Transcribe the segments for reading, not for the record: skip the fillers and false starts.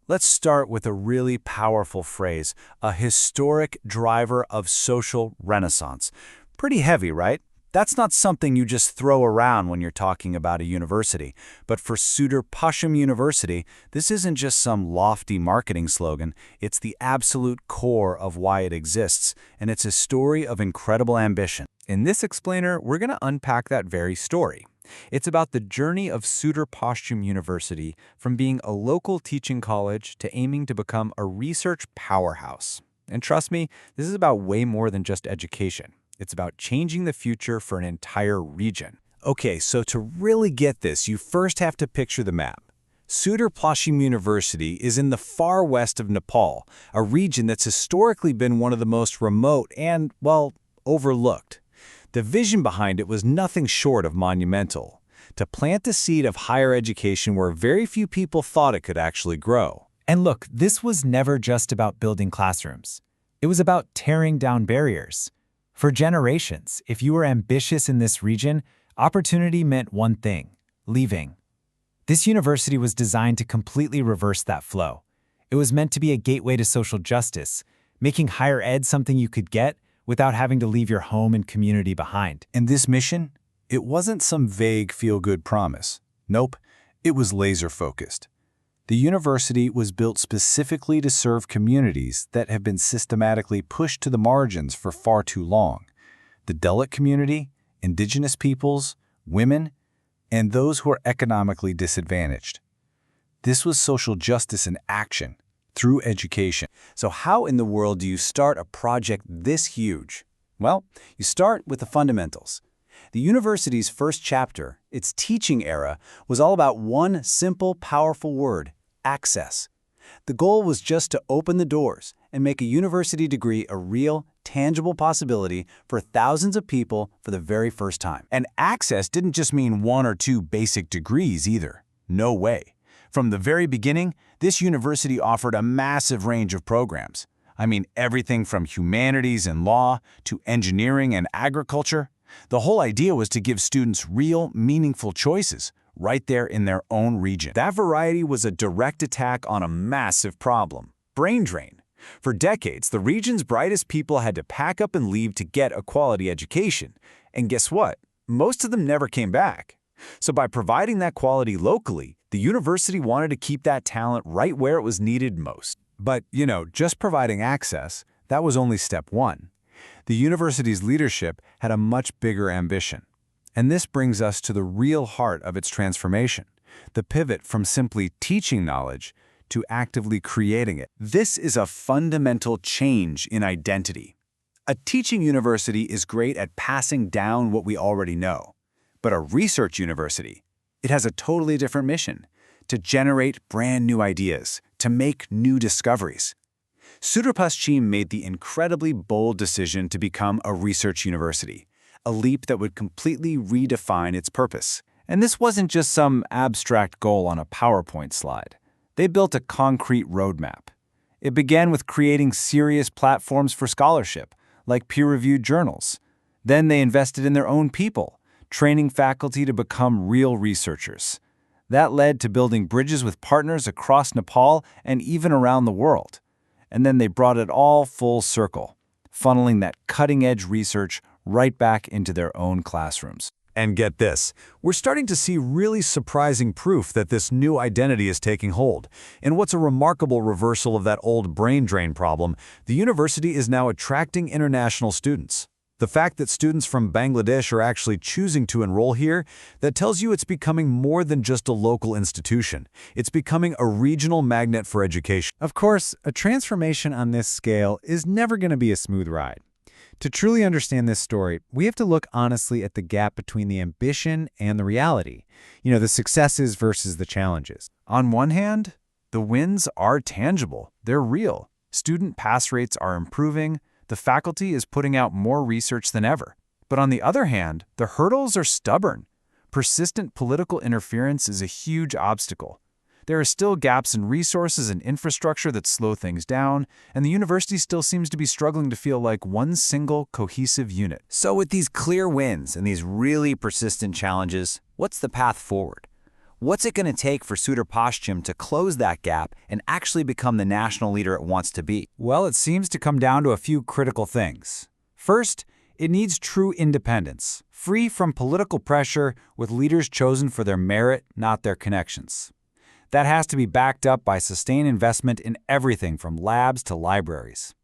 Let's start with a really powerful phrase, a historic driver of social renaissance. Pretty heavy, right? That's not something you just throw around when you're talking about a university. But for Sudurpaschim University, this isn't just some lofty marketing slogan. It's the absolute core of why it exists, and it's a story of incredible ambition. In this explainer, we're going to unpack that very story. It's about the journey of Sudurpaschim University from being a local teaching college to aiming to become a research powerhouse. And trust me, this is about way more than just education. It's about changing the future for an entire region. Okay, so to really get this, you first have to picture the map. Sudurpaschim University is in the far west of Nepal, a region that's historically been one of the most remote and, well, overlooked. The vision behind it was nothing short of monumental, to plant the seed of higher education where very few people thought it could actually grow. And look, this was never just about building classrooms. It was about tearing down barriers. For generations, if you were ambitious in this region, opportunity meant one thing: leaving. This university was designed to completely reverse that flow. It was meant to be a gateway to social justice, making higher ed something you could get without having to leave your home and community behind. And this mission? It wasn't some vague feel-good promise. Nope, it was laser-focused. The university was built specifically to serve communities that have been systematically pushed to the margins for far too long. The Dalit community, indigenous peoples, women, and those who are economically disadvantaged. This was social justice in action, through education. So how in the world do you start a project this huge? Well, you start with the fundamentals. The university's first chapter, its teaching era, was all about one simple, powerful word: access. The goal was just to open the doors and make a university degree a real, tangible possibility for thousands of people for the very first time. And access didn't just mean one or two basic degrees either. No way. From the very beginning, this university offered a massive range of programs. I mean, everything from humanities and law to engineering and agriculture. The whole idea was to give students real, meaningful choices right there in their own region. That variety was a direct attack on a massive problem: brain drain. For decades, the region's brightest people had to pack up and leave to get a quality education. And guess what? Most of them never came back. So by providing that quality locally, the university wanted to keep that talent right where it was needed most. But, just providing access, that was only step one. The university's leadership had a much bigger ambition. And this brings us to the real heart of its transformation, the pivot from simply teaching knowledge to actively creating it. This is a fundamental change in identity. A teaching university is great at passing down what we already know. But a research university, it has a totally different mission: to generate brand new ideas, to make new discoveries. Sudurpaschim made the incredibly bold decision to become a research university, a leap that would completely redefine its purpose. And this wasn't just some abstract goal on a PowerPoint slide. They built a concrete roadmap. It began with creating serious platforms for scholarship, like peer-reviewed journals. Then they invested in their own people, training faculty to become real researchers. That led to building bridges with partners across Nepal and even around the world. And then they brought it all full circle, funneling that cutting-edge research right back into their own classrooms. And get this, we're starting to see really surprising proof that this new identity is taking hold. In what's a remarkable reversal of that old brain drain problem, the university is now attracting international students. The fact that students from Bangladesh are actually choosing to enroll here, that tells you it's becoming more than just a local institution. It's becoming a regional magnet for education. Of course, a transformation on this scale is never going to be a smooth ride. To truly understand this story, we have to look honestly at the gap between the ambition and the reality. The successes versus the challenges. On one hand, the wins are tangible. They're real. Student pass rates are improving. The faculty is putting out more research than ever. But on the other hand, the hurdles are stubborn. Persistent political interference is a huge obstacle. There are still gaps in resources and infrastructure that slow things down, and the university still seems to be struggling to feel like one single, cohesive unit. So with these clear wins and these really persistent challenges, what's the path forward? What's it going to take for Sudurpaschim to close that gap and actually become the national leader it wants to be? Well, it seems to come down to a few critical things. First, it needs true independence, free from political pressure, with leaders chosen for their merit, not their connections. That has to be backed up by sustained investment in everything from labs to libraries.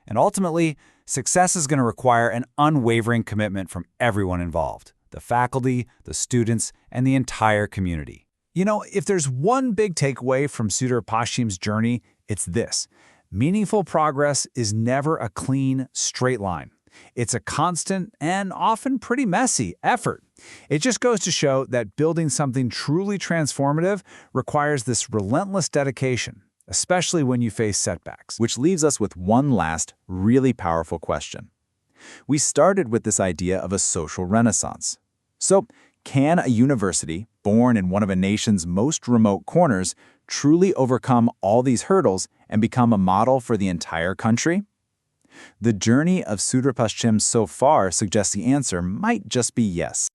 And ultimately, success is going to require an unwavering commitment from everyone involved: the faculty, the students, and the entire community. You know, if there's one big takeaway from Sudurpaschim's journey, it's this: meaningful progress is never a clean, straight line. It's a constant and often pretty messy effort. It just goes to show that building something truly transformative requires this relentless dedication, especially when you face setbacks. Which leaves us with one last, really powerful question. We started with this idea of a social renaissance. So, can a university, born in one of a nation's most remote corners, truly overcome all these hurdles and become a model for the entire country? The journey of Sudurpaschim so far suggests the answer might just be yes.